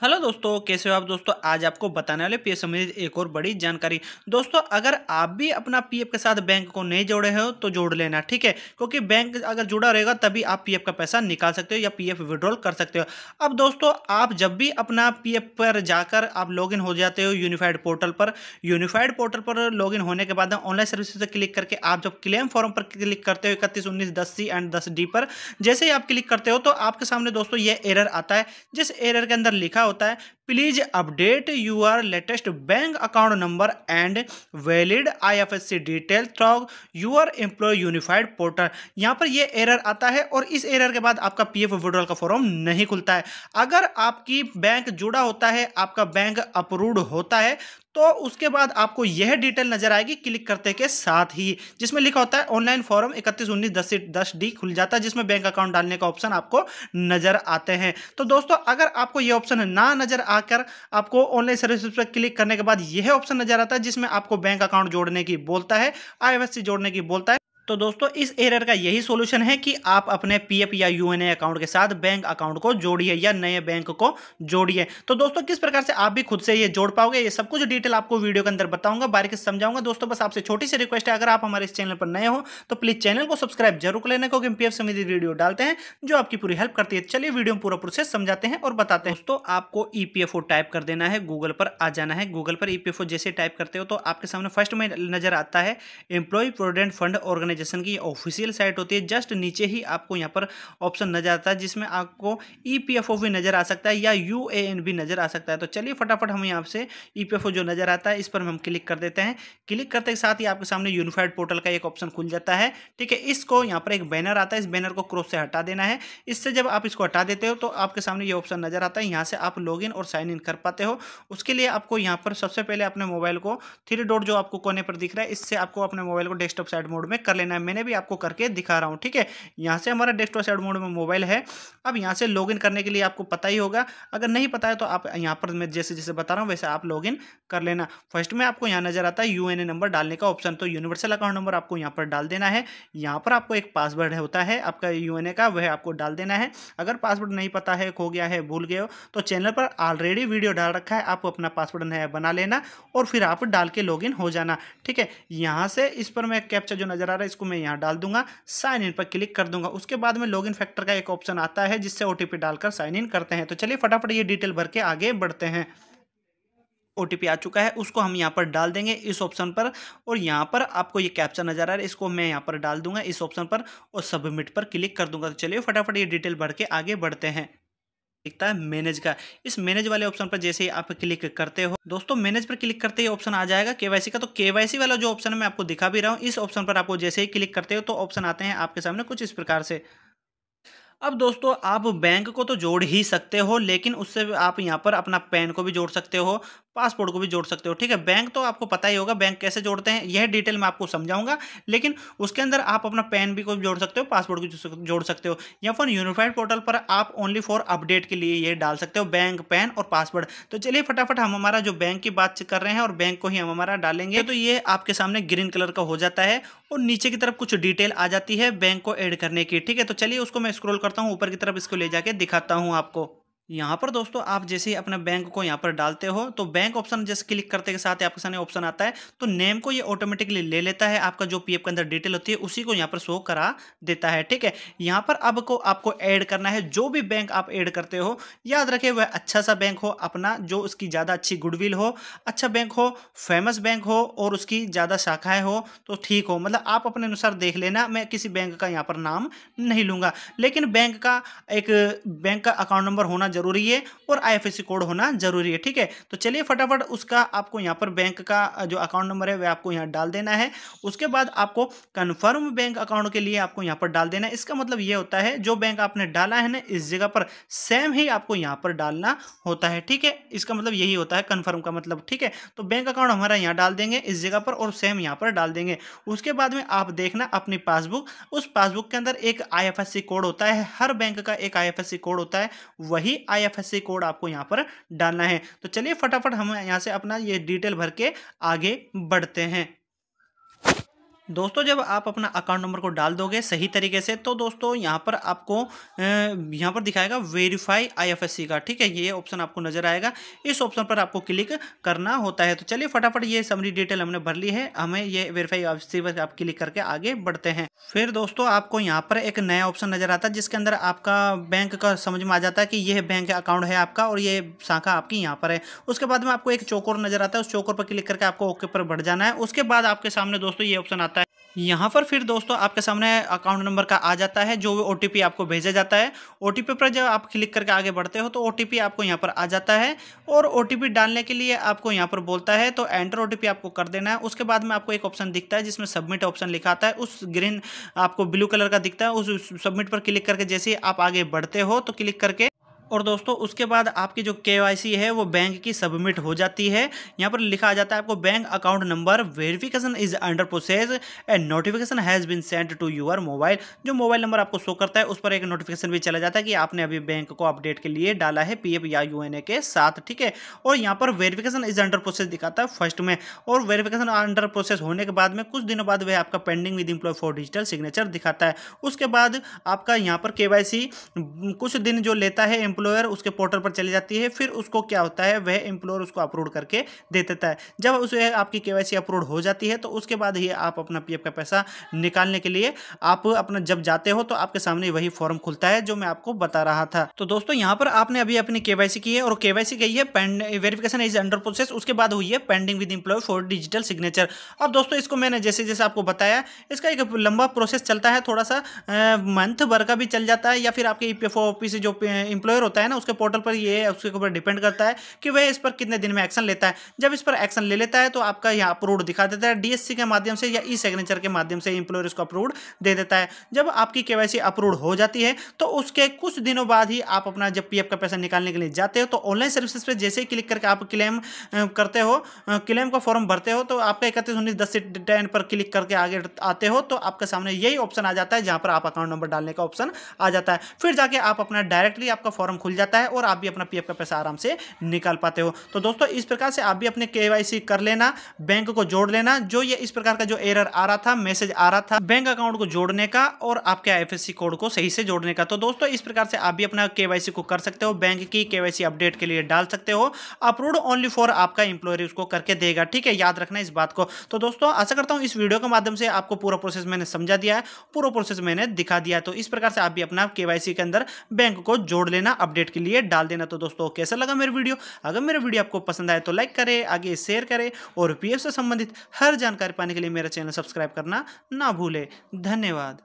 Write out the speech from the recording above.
Hello दोस्तों, कैसे हो आप दोस्तों। आज आपको बताने वाले पीएफ संबंधित एक और बड़ी जानकारी। दोस्तों, अगर आप भी अपना पीएफ के साथ बैंक को नहीं जोड़े हो तो जोड़ लेना, ठीक है। क्योंकि बैंक अगर जुड़ा रहेगा तभी आप पीएफ का पैसा निकाल सकते हो या पीएफ विड्रॉल कर सकते हो। अब दोस्तों, आप जब भी अपना पीएफ पर जाकर आप लॉगिन हो जाते हो यूनिफाइड पोर्टल पर। यूनिफाइड पोर्टल पर लॉगिन होने के बाद ऑनलाइन सर्विसेज से क्लिक करके आप जब क्लेम फॉर्म पर क्लिक करते हो 311910C एंड 10D पर, जैसे ही आप क्लिक करते हो तो आपके सामने दोस्तों ये एरर आता है, जिस एरर के अंदर लिखा होता है please update your latest bank account number and valid IFSC detail through your employ unified portal. यहाँ पर ये एरर आता है और इस एरर के बाद आपका पीएफ विड्रॉल का फॉर्म नहीं खुलता है। अगर आपकी बैंक जुड़ा होता है, आपका बैंक अप्रूव्ड होता है, तो उसके बाद आपको यह डिटेल नजर आएगी क्लिक करते के साथ ही, जिसमें लिखा होता है ऑनलाइन फॉर्म 311910D खुल जाता है, जिसमें बैंक अकाउंट डालने का ऑप्शन आपको नजर आते हैं। तो दोस्तों, अगर आपको यह ऑप्शन ना नजर आकर आपको ऑनलाइन सर्विसेज पर क्लिक करने के बाद यह ऑप्शन नजर आता है जिसमें आपको बैंक अकाउंट जोड़ने की बोलता है, आईएफएससी जोड़ने की बोलता है, तो दोस्तों इस एरर का यही सॉल्यूशन है कि आप अपने पीएफ या यूएनए अकाउंट के साथ बैंक अकाउंट को जोड़िए या नए बैंक को जोड़िए। तो दोस्तों, किस प्रकार से आप भी खुद से ये जोड़ पाओगे, ये सब कुछ डिटेल आपको वीडियो के अंदर बताऊंगा, बारीकी से समझाऊंगा। दोस्तों, बस आपसे छोटी सी रिक्वेस्ट है, अगर आप हमारे इस चैनल पर नए हो तो प्लीज चैनल को सब्सक्राइब जरूर कर लेना, क्योंकि पीएफ संबंधित वीडियो डालते हैं जो आपकी पूरी हेल्प करती है। चलिए वीडियो में पूरा प्रोसेस समझाते हैं और बताते हैं। दोस्तों, आपको ईपीएफओ टाइप कर देना है, गूगल पर आ जाना है। गूगल पर ईपीएफओ जैसे टाइप करते हो तो आपके सामने फर्स्ट में नजर आता है एम्प्लॉय प्रोविडेंट फंड ऑर्गेनाइजेशन की ऑफिशियल साइट होती है। जस्ट नीचे ही आपको यहाँ पर ऑप्शन नजर आता है जिसमें आपको ईपीएफओ भी नजर आ सकता है या यूएएन भी नजर आ सकता है। तो चलिए फटाफट हम यहाँ से ईपीएफओ जो नजर आता है इस पर हम क्लिक कर देते हैं। क्लिक करते के साथ ही आपके सामने यूनिफाइड पोर्टल का एक ऑप्शन खुल जाता है, ठीक है। इसको यहाँ पर एक बैनर आता है, इस बैनर को क्रॉस से हटा देना है। इससे जब आप इसको हटा देते हो तो आपके सामने ये ऑप्शन नजर आता है, यहाँ से आप लॉगिन और साइन इन कर पाते हो। उसके लिए आपको यहाँ पर सबसे पहले अपने मोबाइल को थ्री डॉट जो आपको कोने पर दिख रहा है, इससे आपको अपने मोबाइल को डेस्कटॉप साइड मोड में कर लेना है। मैंने भी आपको करके दिखा रहा हूँ, ठीक है। यहाँ से हमारा डेस्कटॉप साइड मोड में मोबाइल है। अब यहाँ से लॉगिन करने के लिए आपको पता ही होगा, अगर नहीं पता है तो आप यहाँ पर मैं जैसे जैसे बता रहा हूँ वैसे आप लॉगिन कर लेना। फर्स्ट में आपको यहाँ नजर आता है यूएनए नंबर डालने का ऑप्शन, तो यूनिवर्सल अकाउंट नंबर आपको यहाँ पर डाल देना है। यहाँ पर आपको एक पासवर्ड होता है आपका यूएनए का, वह आपको डाल देना है। अगर पासवर्ड नहीं पता है, खो गया है, भूल गए हो, तो चैनल पर ऑलरेडी वीडियो डाल रखा है, आप अपना पासवर्ड नया बना लेना और फिर आप डाल के लॉगिन हो जाना, ठीक है। यहाँ से इस पर मैं कैप्चा जो नजर आ रहा है इसको मैं यहाँ डाल दूंगा, साइन इन पर क्लिक कर दूंगा। उसके बाद में लॉगिन फैक्टर का एक ऑप्शन आता है जिससे ओटीपी डालकर साइन इन करते हैं। तो चलिए फटाफट ये डिटेल भर के आगे बढ़ते हैं। ओटीपी आ चुका है, उसको हम यहाँ पर डाल देंगे इस ऑप्शन पर, और यहाँ पर आपको ये कैप्चा नजर आ रहा है, इसको मैं यहाँ पर डाल दूंगा इस ऑप्शन पर और सबमिट पर क्लिक कर दूंगा। तो चलिए फटाफट ये डिटेल भर के आगे बढ़ते हैं। दिखता है मैनेज का, इस मैनेज वाले ऑप्शन पर जैसे ही आप क्लिक करते हो दोस्तों, मैनेज पर क्लिक करते ही ऑप्शन आ जाएगा केवाईसी का। तो केवाईसी वाला जो ऑप्शन मैं आपको दिखा भी रहा हूँ, इस ऑप्शन पर आपको जैसे ही क्लिक करते हो तो ऑप्शन आते हैं आपके सामने कुछ इस प्रकार से। अब दोस्तों, आप बैंक को तो जोड़ ही सकते हो, लेकिन उससे आप यहाँ पर अपना पैन को भी जोड़ सकते हो, पासपोर्ट को भी जोड़ सकते हो, ठीक है। बैंक तो आपको पता ही होगा बैंक कैसे जोड़ते हैं, यह डिटेल मैं आपको समझाऊंगा, लेकिन उसके अंदर आप अपना पैन भी को जोड़ सकते हो, पासपोर्ट भी जोड़ सकते हो। या फिर यूनिफाइड पोर्टल पर आप ओनली फॉर अपडेट के लिए ये डाल सकते हो, बैंक, पैन और पासवर्ड। तो चलिए फटाफट हम हमारा जो बैंक की बात कर रहे हैं और बैंक को ही हम हमारा डालेंगे, तो ये आपके सामने ग्रीन कलर का हो जाता है और नीचे की तरफ कुछ डिटेल आ जाती है बैंक को ऐड करने की, ठीक है। तो चलिए उसको मैं स्क्रॉल करता हूँ ऊपर की तरफ, इसको ले जाके दिखाता हूँ आपको। यहाँ पर दोस्तों, आप जैसे ही अपने बैंक को यहाँ पर डालते हो तो बैंक ऑप्शन जैसे क्लिक करते के साथ ही आपके सामने ऑप्शन आता है, तो नेम को ये ऑटोमेटिकली ले लेता है, आपका जो पीएफ के अंदर डिटेल होती है उसी को यहाँ पर शो करा देता है, ठीक है। यहाँ पर अब को आपको ऐड करना है, जो भी बैंक आप ऐड करते हो याद रखे वह अच्छा सा बैंक हो अपना, जो उसकी ज़्यादा अच्छी गुडविल हो, अच्छा बैंक हो, फेमस बैंक हो और उसकी ज़्यादा शाखाएं हो तो ठीक हो। मतलब आप अपने अनुसार देख लेना, मैं किसी बैंक का यहाँ पर नाम नहीं लूँगा, लेकिन बैंक का अकाउंट नंबर होना जरूरी है और आईएफएससी कोड होना जरूरी है, ठीक है। तो चलिए फटाफट उसका आपको यहाँ पर बैंक का जो अकाउंट नंबर है वह आपको यहाँ डाल देना है। उसके बाद आपको कन्फर्म बैंक अकाउंट के लिए आपको यहाँ पर डाल देना है। इसका मतलब ये होता है जो बैंक आपने डाला है ना इस जगह पर सेम ही आपको यहाँ पर डालना होता है, ठीक है। इसका मतलब यही होता है कन्फर्म का मतलब, ठीक है। तो बैंक अकाउंट हमारा यहाँ डाल देंगे इस जगह पर और सेम यहाँ पर डाल देंगे। उसके बाद में आप देखना अपनी पासबुक, उस पासबुक के अंदर एक आईएफएससी कोड होता है, हर बैंक का एक आईएफएससी कोड होता है, वही आईएफएससी कोड आपको यहाँ पर डालना है। तो चलिए फटाफट हम यहाँ से अपना ये डिटेल भर के आगे बढ़ते हैं। दोस्तों जब आप अपना अकाउंट नंबर को डाल दोगे सही तरीके से तो दोस्तों यहाँ पर आपको यहाँ पर दिखाएगा वेरीफाई आईएफएससी का, ठीक है, ये ऑप्शन आपको नजर आएगा। इस ऑप्शन पर आपको क्लिक करना होता है। तो चलिए फटाफट ये समरी डिटेल हमने भर ली है, हमें ये वेरीफाई आईएफएससी पर आप क्लिक करके आगे बढ़ते हैं। फिर दोस्तों आपको यहाँ पर एक नया ऑप्शन नजर आता है जिसके अंदर आपका बैंक का समझ में आ जाता है कि यह बैंक अकाउंट है आपका और ये शाखा आपकी यहाँ पर है। उसके बाद में आपको एक चौकोर नजर आता है, उस चौकोर पर क्लिक करके आपको ओके पर बढ़ जाना है। उसके बाद आपके सामने दोस्तों ये ऑप्शन आता है। यहाँ पर फिर दोस्तों आपके सामने अकाउंट नंबर का आ जाता है, जो ओटीपी आपको भेजा जाता है। ओटीपी पर जब आप क्लिक करके आगे बढ़ते हो तो ओटीपी आपको यहाँ पर आ जाता है और ओटीपी डालने के लिए आपको यहाँ पर बोलता है तो एंटर ओटीपी आपको कर देना है। उसके बाद में आपको एक ऑप्शन दिखता है जिसमें सबमिट ऑप्शन लिखा आता है, उस ग्रीन आपको ब्लू कलर का दिखता है, उस सबमिट पर क्लिक करके जैसे ही आप आगे बढ़ते हो तो क्लिक करके और दोस्तों उसके बाद आपकी जो केवाईसी है वो बैंक की सबमिट हो जाती है। यहाँ पर लिखा आ जाता है आपको bank account number verification is under process and notification has been sent to your mobile. जो मोबाइल नंबर आपको शो करता है उस पर एक नोटिफिकेशन भी चला जाता है कि आपने अभी बैंक को अपडेट के लिए डाला है पीएफ या यूएनए के साथ, ठीक है। और यहाँ पर वेरिफिकेशन इज अंडर प्रोसेस दिखाता है फर्स्ट में, और वेरिफिकेशन अंडर प्रोसेस होने के बाद में कुछ दिनों बाद वह आपका pending with employ for digital signature दिखाता है। उसके बाद आपका यहाँ पर केवाईसी कुछ दिन जो लेता है एम्प्लॉयर उसके पोर्टल पर चली जाती है। फिर उसको क्या होता है वह एम्प्लॉयर उसको अप्रूव करके दे देता है। जब उसे आपकी केवाईसी अप्रूव हो जाती है तो उसके बाद ही आप अपना पीएफ का पैसा निकालने के लिए आप अपना जब जाते हो तो आपके सामने वही फॉर्म खुलता है जो मैं आपको बता रहा था। तो दोस्तों यहाँ पर आपने अभी अपनी केवाईसी की है और केवाईसी गई है वेरिफिकेशन इज अंडर प्रोसेस, उसके बाद हुई है pending with employ for digital signature. अब दोस्तों इसको मैंने जैसे जैसे आपको बताया इसका एक लंबा प्रोसेस चलता है, थोड़ा सा मंथ भर का भी चल जाता है, या फिर आपके ईपीएफओ ऑफिस जो एम्प्लॉयर होता है ना उसके पोर्टल पर ये उसके ऊपर डिपेंड करता है कि वह इस पर कितने दिन में एक्शन लेता है। जब इस पर एक्शन ले लेता है तो आपका यहाँ अप्रूव्ड दिखा देता है डीएससी के माध्यम से या ई सिग्नेचर के माध्यम से एम्प्लॉयर इसको अप्रूव्ड दे देता है। जब आपकी केवाईसी अप्रूव्ड हो जाती है तो उसके कुछ दिनों बाद ही आप अपना जब पीएफ का पैसा निकालने के लिए जाते हो तो ऑनलाइन सर्विसेज पे जैसे ही क्लिक करके आप क्लेम करते हो, क्लेम का फॉर्म भरते हो, तो आपका 31/19/10 पर क्लिक करके आगे आते हो तो आपके सामने यही ऑप्शन आ जाता है जहां पर आप अकाउंट नंबर डालने का ऑप्शन आ जाता है। फिर जाके आप अपना डायरेक्टली आपका फॉर्म खुल जाता है और आप भी अपना पीएफ का पैसा आराम से निकाल पाते हो। तो दोस्तों इस प्रकार से आप भी अपने केवाईसी कर लेना, बैंक को जोड़ लेना। जो ये इस प्रकार का जो एरर आ रहा था, मैसेज आ रहा था बैंक अकाउंट को जोड़ने का और आपके आईएफएससी कोड को सही से जोड़ने का, तो दोस्तों इस प्रकार से आप भी अपना केवाईसी को कर सकते हो, बैंक की केवाईसी अपडेट के लिए डाल सकते हो। अप्रूव्ड ओनली फॉर आपका एम्प्लॉयर उसको करके देगा, ठीक है, याद रखना इस बात को। तो दोस्तों आशा करता हूं इस वीडियो के माध्यम से आपको पूरा प्रोसेस मैंने समझा दिया है, पूरा प्रोसेस मैंने दिखा दिया है। तो इस प्रकार से आप भी अपना केवाईसी के अंदर बैंक को जोड़ लेना, अपडेट के लिए डाल देना। तो दोस्तों कैसा लगा मेरा वीडियो? अगर मेरा वीडियो आपको पसंद आए तो लाइक करें, आगे शेयर करें और पीएफ से संबंधित हर जानकारी पाने के लिए मेरा चैनल सब्सक्राइब करना ना भूलें। धन्यवाद।